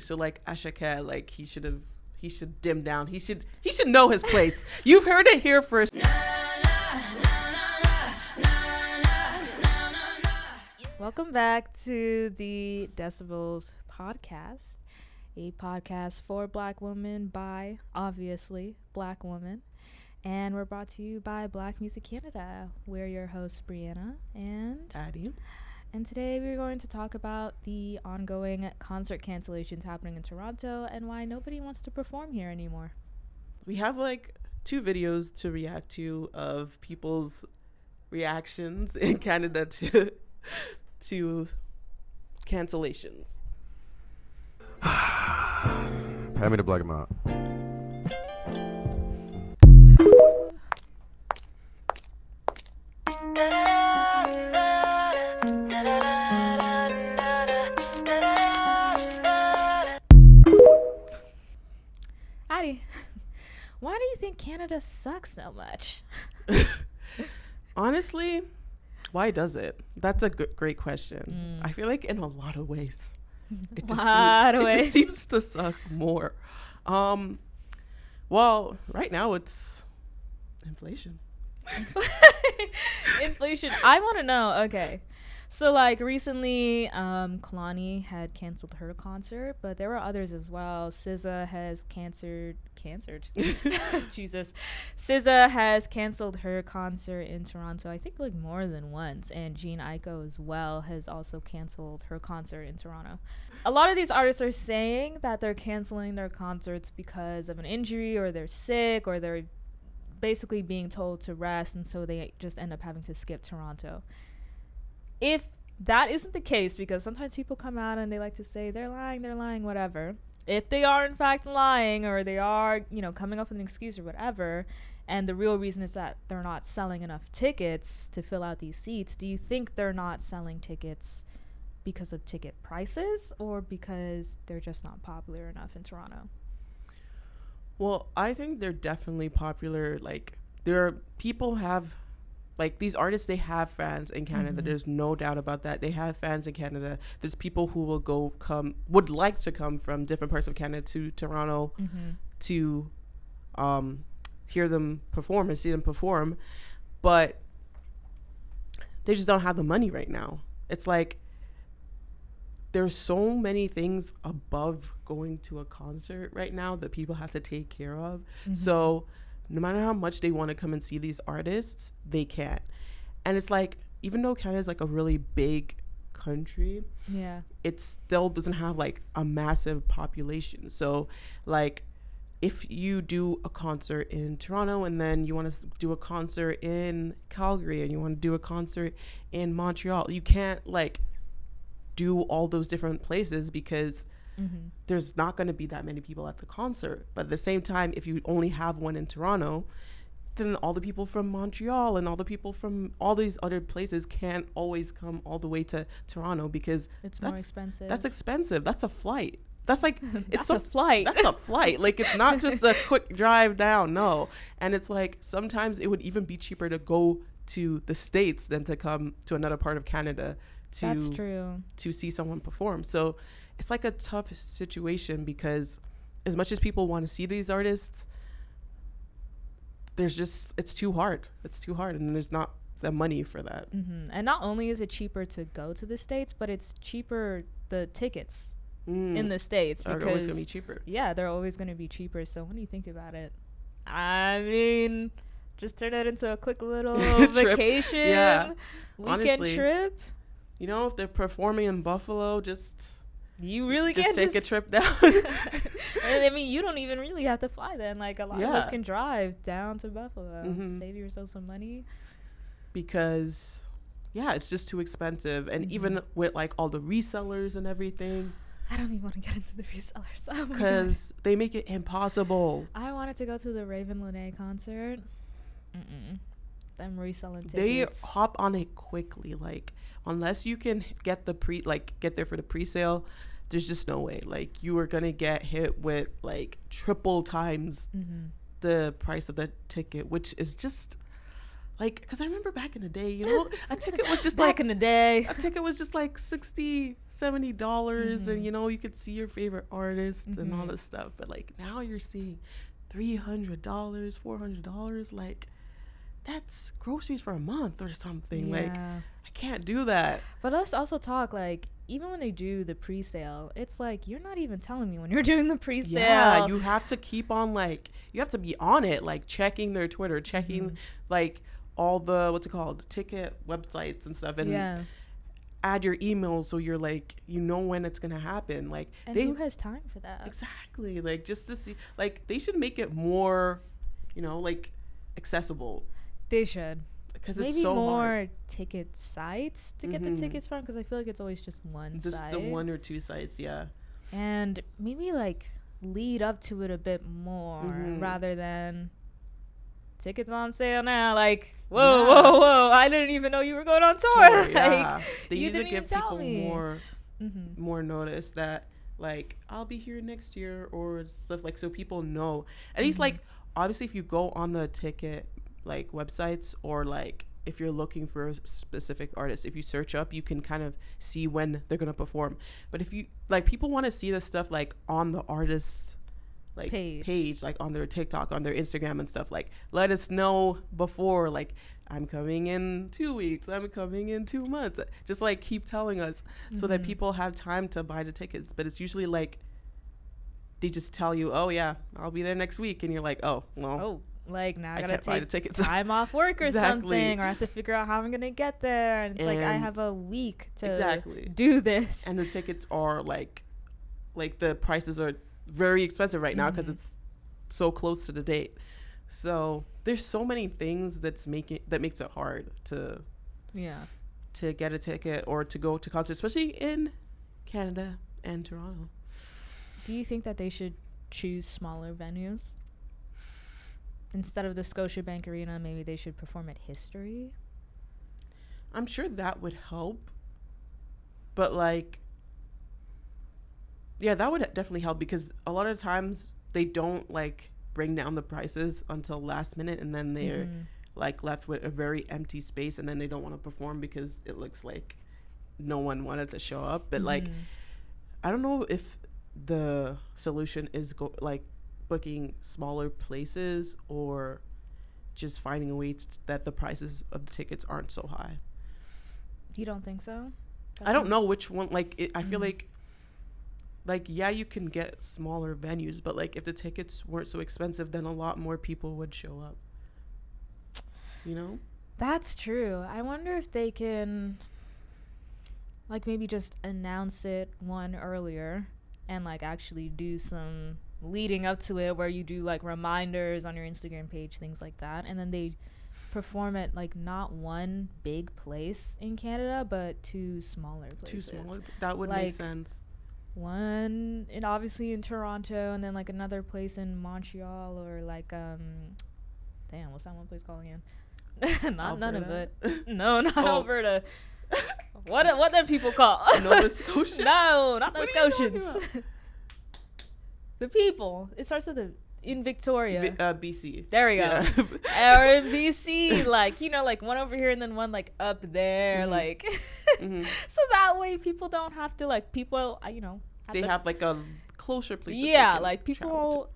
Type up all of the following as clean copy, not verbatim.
So like Ashake, like he should dim down. He should know his place. You've heard it here first. Welcome back to the Decibels Podcast, a podcast for Black women by, obviously, Black women. And we're brought to you by Black Music Canada. We're your hosts, Brianna and Addie. And today we're going to talk about the ongoing concert cancellations happening in Toronto and why nobody wants to perform here anymore. We have like 2 videos to react to of people's reactions in Canada to cancellations. Pay me the black amount. Addie, why do you think Canada sucks so much? Honestly, why does it? That's a great question. I feel like in a lot of ways. It just seems to suck more. Well, right now it's inflation. Inflation. I want to know. Okay. So like recently, Kehlani had canceled her concert, but there were others as well. SZA has canceled. Jesus. SZA has canceled her concert in Toronto, I think like more than once. And Jhené Aiko as well has also canceled her concert in Toronto. A lot of these artists are saying that they're canceling their concerts because of an injury or they're sick or they're basically being told to rest, and so they just end up having to skip Toronto. If that isn't the case, because sometimes people come out and they like to say they're lying, whatever. If they are in fact lying, or they are, coming up with an excuse or whatever, and the real reason is that they're not selling enough tickets to fill out these seats, do you think they're not selling tickets because of ticket prices or because they're just not popular enough in Toronto? Well, I think they're definitely popular. Like, people have, like, these artists, they have fans in Canada. Mm-hmm. There's no doubt about that. They have fans in Canada. There's people who would like to come from different parts of Canada to Toronto to hear them perform and see them perform. But they just don't have the money right now. It's like, there's so many things above going to a concert right now that people have to take care of. Mm-hmm. So no matter how much they want to come and see these artists, they can't. And it's like, even though Canada is like a really big country, it still doesn't have like a massive population. So like, if you do a concert in Toronto and then you want to do a concert in Calgary and you want to do a concert in Montreal, you can't like do all those different places because there's not going to be that many people at the concert. But at the same time, if you only have one in Toronto, then all the people from Montreal and all the people from all these other places can't always come all the way to Toronto because it's more expensive. That's expensive. That's a flight. That's like, it's a flight. That's a flight. Like, it's not just a quick drive down. No. And it's like, sometimes it would even be cheaper to go to the States than to come to another part of Canada that's true, to see someone perform. So it's like a tough situation because as much as people want to see these artists, it's too hard. And there's not the money for that. And not only is it cheaper to go to the States, but it's cheaper, the tickets in the States. They're always going to be cheaper. Yeah, they're always going to be cheaper. So when you think about it, I mean, just turn it into a quick little vacation, weekend honestly, trip. If they're performing in Buffalo, you really just can't take a trip down. I mean, you don't even really have to fly then. Like, a lot of us can drive down to Buffalo, save yourself some money. Because, it's just too expensive. And even with, like, all the resellers and everything. I don't even want to get into the resellers. Because they make it impossible. I wanted to go to the Raven Lene concert. Them reselling tickets. They hop on it quickly. Like, unless you can get there for the pre-sale, there's just no way. Like, you are gonna get hit with like triple times the price of the ticket, which is just Like, because I remember back in the day, you know, a ticket was just back in the day. A ticket was just like $60 $70 and you could see your favorite artist and all this stuff, but like now you're seeing $300, $400, like that's groceries for a month or something. Like I can't do that. But let's also talk, like, even when they do the pre-sale, it's like you're not even telling me when you're doing the pre-sale. Yeah, you have to keep on, like, you have to be on it, like checking their Twitter, checking like all the ticket websites and stuff, and add your email so you're like when it's gonna happen. Like, and who has time for that? Exactly. Like, just to see, like, they should make it more like accessible. They should, because it's so more hard. Ticket sites to get the tickets from, because I feel like it's always just one just site. the one or two sites. And maybe like lead up to it a bit more rather than tickets on sale now. Like, whoa, I didn't even know you were going on tour. They usually give people more notice that, like, I'll be here next year or stuff, like, so people know. At least, like, obviously if you go on the ticket like websites, or like if you're looking for a specific artist, if you search up, you can kind of see when they're gonna perform. But if you like, people want to see this stuff like on the artist's like page, like on their TikTok, on their Instagram and stuff. Like, let us know before, like, I'm coming in 2 weeks, I'm coming in 2 months. Just like keep telling us so that people have time to buy the tickets. But it's usually like they just tell you, oh yeah, I'll be there next week, and you're like, oh well, like, now I gotta take time off work or something, or I have to figure out how I'm gonna get there, and it's like I have a week to do this. And the tickets are like the prices are very expensive right now because it's so close to the date. So there's so many things that makes it hard to get a ticket or to go to concerts, especially in Canada and Toronto. Do you think that they should choose smaller venues? Instead of the Scotiabank Arena, maybe they should perform at History? I'm sure that would help. But, like, yeah, that would definitely help, because a lot of times they don't, like, bring down the prices until last minute, and then they're, like, left with a very empty space, and then they don't want to perform because it looks like no one wanted to show up. But, like, I don't know if the solution is, booking smaller places or just finding a way that the prices of the tickets aren't so high. You don't think so? I don't know which one. Like, I feel like yeah, you can get smaller venues, but like if the tickets weren't so expensive, then a lot more people would show up. That's true. I wonder if they can, like, maybe just announce it one earlier and like actually do some leading up to it, where you do like reminders on your Instagram page, things like that, and then they perform at like not one big place in Canada, but two smaller places. That would make sense. One obviously in Toronto, and then like another place in Montreal, or like what's that one place called again? Not Nunavut. No, not Alberta. What them people call Nova Scotia? No, not Nova Scotians. The people. It starts with in Victoria. BC. There we go. Or in BC, like, like one over here and then one like up there, like. So that way people don't have to, like, people, they have like a closer place. Yeah, like people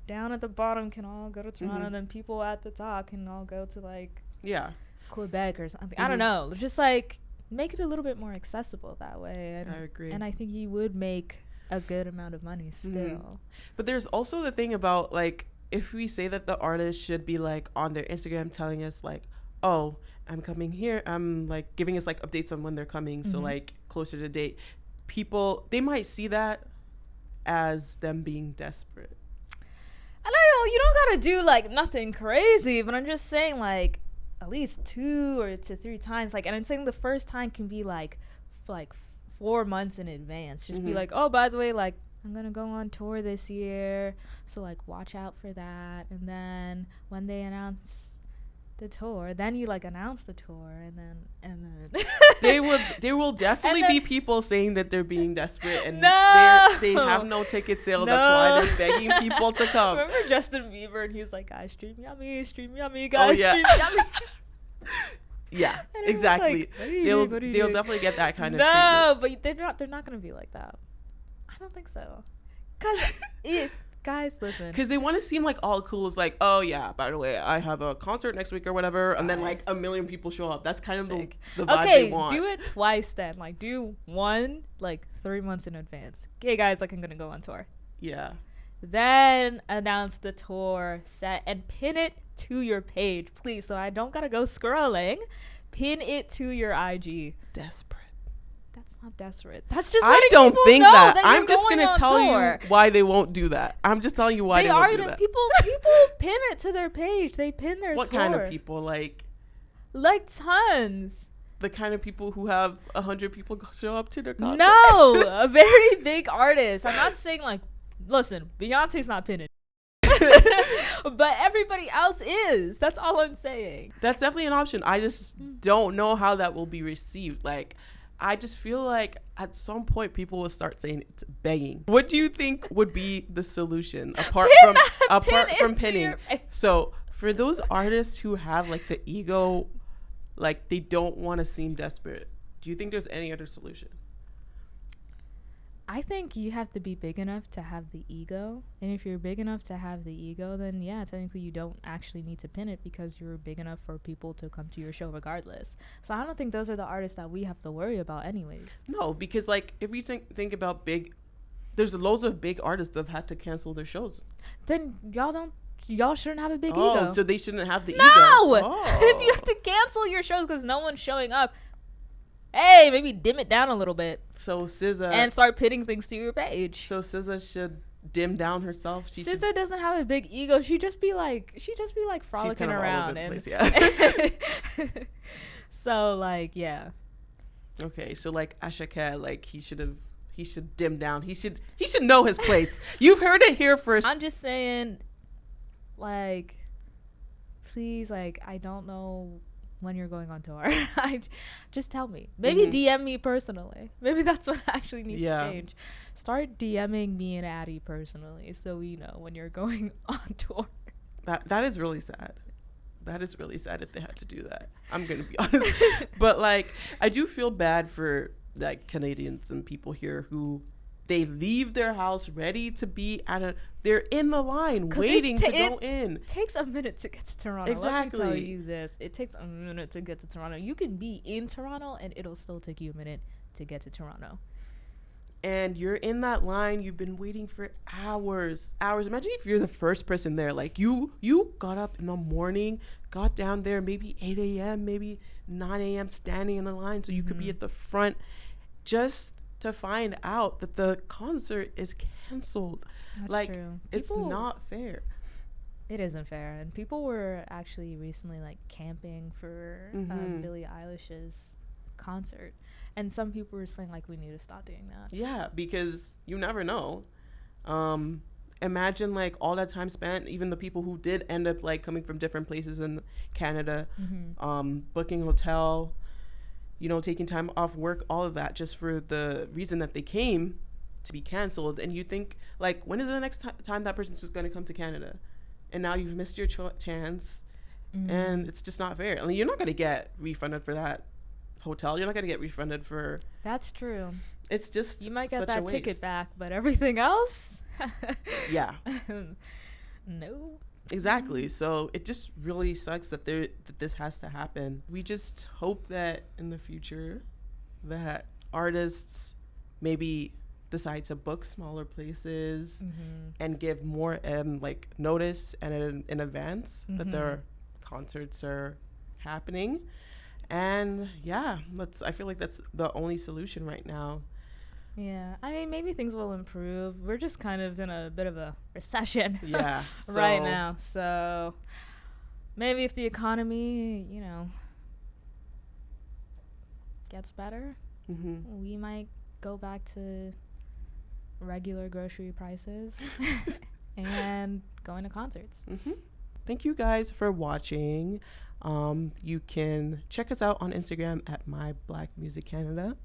down at the bottom can all go to Toronto, and then people at the top can all go to like Quebec or something. I don't know. Just like make it a little bit more accessible that way. I agree. And I think you would make a good amount of money still. But there's also the thing about, like, if we say that the artist should be like on their Instagram telling us like, oh, I'm coming here, I'm like giving us like updates on when they're coming, so like closer to date, people, they might see that as them being desperate. I know you don't gotta do like nothing crazy, but I'm just saying, like, at least 2 or to 3 times, like, and I'm saying the first time can be like 4 months in advance. Just be like, oh, by the way, like, I'm gonna go on tour this year, so like watch out for that. And then when they announce the tour, then you like announce the tour, and then there will definitely be people saying that they're being desperate, and they have no ticket sale. That's why they're begging people to come. Remember Justin Bieber, and he was like, guys, stream yummy, guys, stream yummy. Yeah, And it was exactly. like, what are you They'll doing? What are you they'll doing? definitely get that kind of No, but they're not gonna be like that. I don't think so. Cause guys, listen. Because they want to seem like all cool. It's like, oh yeah, by the way, I have a concert next week or whatever, and then like a million people show up. That's kind of the vibe they want. Do it twice then. Like do one like 3 months in advance. Okay, guys, like I'm gonna go on tour. Yeah. Then announce the tour set and pin it to your page, please. So I don't gotta go scrolling. Pin it to your IG. Desperate. That's not desperate. That's just I don't think that. I'm just going gonna tell tour. you why they won't do that. I'm just telling you why they won't do that. People pin it to their page. They pin their What tour. kind of people? Like tons. the kind of people who have 100 people show up to their concert? No, a very big artist. I'm not saying like, listen, Beyonce's not pinning. But everybody else is. That's all I'm saying. That's definitely an option. I just don't know how that will be received. Like, I just feel like at some point people will start saying it's begging. What do you think would be the solution apart from pinning? So for those artists who have like the ego, like they don't want to seem desperate, do you think there's any other solution? I think you have to be big enough to have the ego. And if you're big enough to have the ego, then yeah, technically you don't actually need to pin it because you're big enough for people to come to your show regardless. So I don't think those are the artists that we have to worry about anyways. No, because like if you think about there's loads of big artists that have had to cancel their shows. Then y'all shouldn't have a big ego. Oh, so they shouldn't have the ego. No! Oh. If you have to cancel your shows because no one's showing up, hey, maybe dim it down a little bit. So SZA and start pitting things to your page. So SZA should dim down herself. SZA doesn't have a big ego. She just be like frolicking around and place, yeah. So like yeah. Okay, so like Ashake, like he should dim down. He should know his place. You've heard it here first. I'm just saying, like, please, like, I don't know when you're going on tour. Just tell me. Maybe DM me personally. Maybe that's what actually needs to change. Start DMing me and Addie personally so we know when you're going on tour. That is really sad. That is really sad if they had to do that. I'm gonna be honest. But like I do feel bad for like Canadians and people here who they leave their house ready to be they're in the line waiting to go in. It takes a minute to get to Toronto. Exactly. Let me tell you this. It takes a minute to get to Toronto. You can be in Toronto and it'll still take you a minute to get to Toronto. And you're in that line. You've been waiting for hours. Imagine if you're the first person there. Like you got up in the morning, got down there maybe 8 a.m., maybe 9 a.m. standing in the line so you could be at the front just to find out that the concert is canceled. That's like true. It's not fair. It isn't fair. And people were actually recently like camping for Billie Eilish's concert. And some people were saying like we need to stop doing that. Yeah, because you never know. Imagine like all that time spent, even the people who did end up like coming from different places in Canada, booking hotel, taking time off work, all of that just for the reason that they came to be canceled. And you think like, when is the next time that person's just going to come to Canada? And now you've missed your chance and it's just not fair. I mean, you're not going to get refunded for that hotel. You're not going to get refunded for. That's true. It's just you might get that ticket back, but everything else. Yeah. No. Exactly. So it just really sucks that this has to happen. We just hope that in the future that artists maybe decide to book smaller places and give more like notice and in advance that their concerts are happening. And yeah, I feel like that's the only solution right now. Yeah, I mean, maybe things will improve. We're just kind of in a bit of a recession right now. So maybe if the economy, gets better, we might go back to regular grocery prices and going to concerts. Thank you guys for watching. You can check us out on Instagram at MyBlackMusicCanada.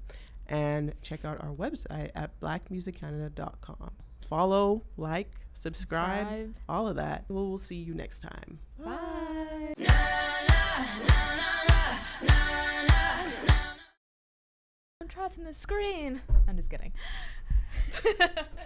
And check out our website at blackmusiccanada.com. Follow, like, subscribe, all of that. We'll see you next time. Bye. Na, na, na, na, na, na. trots in the screen. I'm just kidding.